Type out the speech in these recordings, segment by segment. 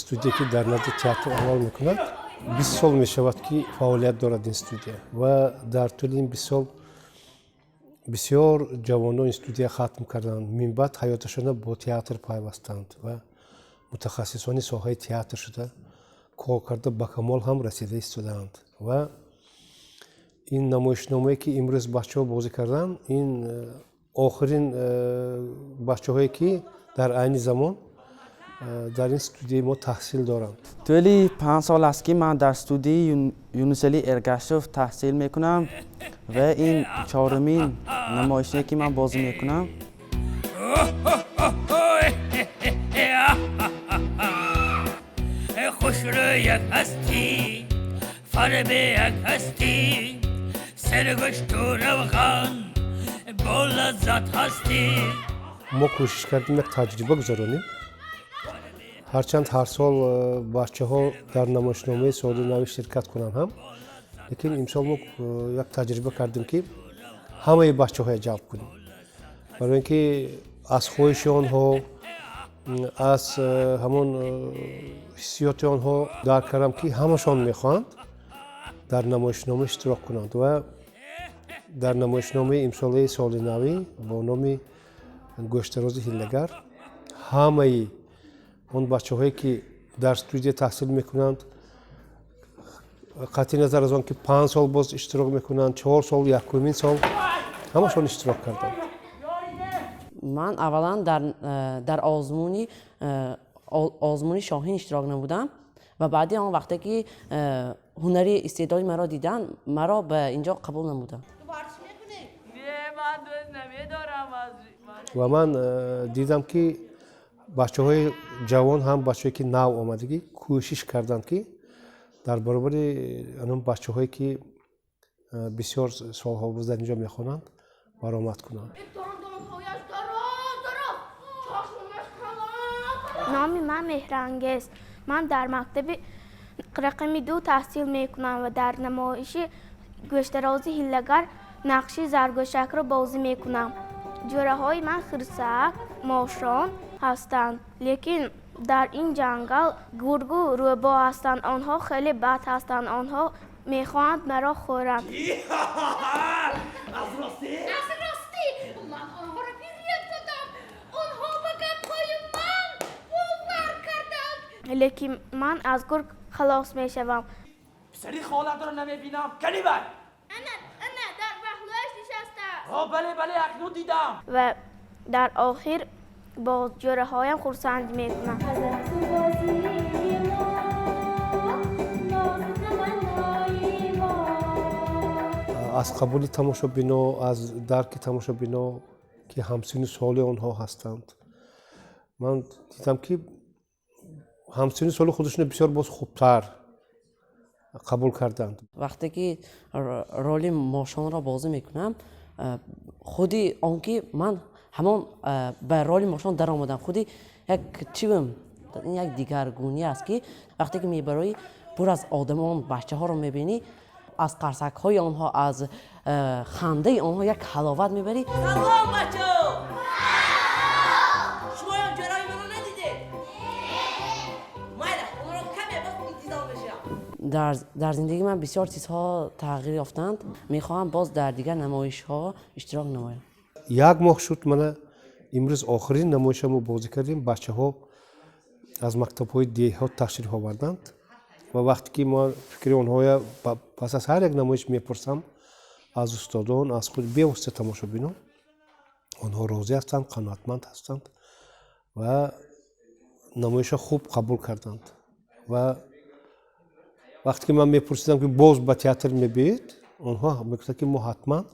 студия ки дар назди театр амал мекунад. 20 сол мешавад ки фаъолият дорад ин студия ва дар тӯли ин 20 сол бисёр ҷавонон ин студия хатм карданд, минбаъд ҳаёташона бо театр пайвастанд ва мутахассисони соҳаи театр шуда кор карда ба камол ҳам расида истодаанд. Ва ин намоишномае ки имрӯз бачаҳо бозӣ карданд, ин охирин бачаҳое ки дар айни замон дар ин студияи мо таҳсил доранд. тӯли 5 сол аст ки ман дар студияи Юнусалӣ Эргашев таҳсил мекунам ва ин чорумин намоишие ки ман бозӣ мекунам. خوشروی یک هستی فرب یک هستی سرگشت و روغن با لذت هستی. ما کوشش کردیم یک تجربه گذارونیم. هرچند هر سال بچه‌ها در نمایشنامه سال نو شرکت کنن هم، لیکن امسال ما یک تجربه کردیم که همه بچه‌ها جلب کنیم. برای اینکه از خواهش آنها از همون حسیات آنها درک کردم که همشان میخواند در نمایشنامه اشتراک کنند و در نمایشنامه امساله سال نوی با نام گӯшдарози ҳилагар ҳамаи он бачаҳое ки дар студия таҳсил мекунанд, қатъи назар аз он ки 5 сол боз иштирок мекунанд, 4 сол, якумин сол ҳамашон иштирок карданд. من اولا در آزمون شاهین اشتراک نمودم و بعدی آن وقتی که هنری استعدادی مرا دیدن مرا به اینجا قبول نمودن. و من دیدم که بچه‌های جوان هم بچه‌ای که نو آمدگی کوشش کردند که در برابر آن بچه‌هایی که بسیار سالها بود در اینجا میخوانند برآمد کنند. نام من مهرانگیز. من در مکتب رقم 2 تحصیل میکنم و در نمایش گӯшдарози ҳилагар نقشی زرگوشک را بازی میکنم. جوره های من خرسک، ماشان هستند، لیکن در این جنگل گرگو روبا هستند. آنها خیلی بد هستند. آنها میخواهند مرا خورند. از راستی؟ من آنها را گریه دادم. آنها به گپ‌های من باور کردند. لیکن من از گرگ خلاص میشوم. پسری خالت را نمیبینم. کنی بر؟ نه در پهلویش نشسته. بله اکنون دیدم. و در آخر با جوره هایم خرسند میکنم. از قبول تماشابینا، از درک تماشابینا که همسن سال آنها هستند، من دیدم که همسن سال خودشون بسیار باز خوبتر قبول کردند. وقتی که رول ماشان را بازی میکنم خودی آنکه من همان به رول ماشان در آمدم خودی یک چیوم این یک دیگرگونی است که وقتی که میبری پر از آدمان بچه ها رو میبینی از قرصک های آنها از خنده آنها یک حلاوت میبری. سلام بچه شما هم جرای منو ندیده؟ مایده اون رو کمی باز انتظام بشم. در زندگی من بسیار چیزها تغییر یافتند. میخواهم باز در دیگر نمایش ها اشتراک نمایم. یک ماه شد من امروز آخرین نمایشمو بازی کردیم. بچه‌ها از مکتب‌های دیها تشریف آوردند و وقتی که ما فکر آنها پس از هر یک نمایش میپرسم از استادان، از خود بی‌واسطه تماشابینان، آنها راضی هستند، قناعتمند هستند و نمایش خوب قبول کردند. و وقتی که من میپرسیدم که باز به تئاتر میبیید، آنها میگفتند که ما حتما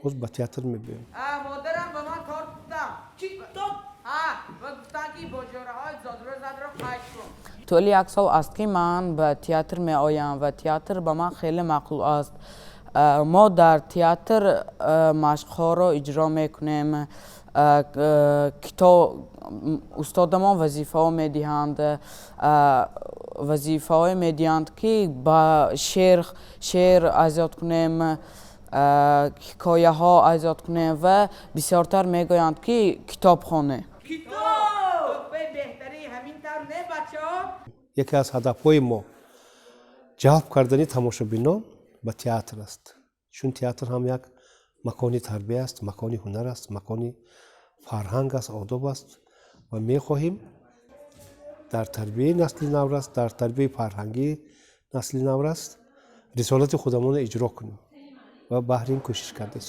باز به تئاتر میبییم. مادرم به من کار گفتم. چی گفتم؟ و گفتن که با جوره‌های زاد رو خواهش کن. طولی یک سال است که من به تئاتر می آیم و تئاتر به من خیلی معقول است. ما در تئاتر مشق‌ها را اجرا میکنیم. استادمان وظیفه ها میدهند. وظیفه های میدهند که با شعر ایجاد کنیم، حکایه ها ایجاد کنیم و بسیارتر میگویند که کتاب خانه. کتاب بهتری همین طور نه بچه ها؟ яке аз ҳадафҳои мо ҷалб кардани тамошобинон ба театр аст. чун театр ҳам як макони тарбия аст, макони ҳунар аст, макони фарҳанг аст, одоб аст ва мехоҳем дар тарбияи насли Наврас, дар тарбияи фарҳангии насли Наврас рисолати худамонро иҷро кунем ва баҳр ин кӯшиш кардем.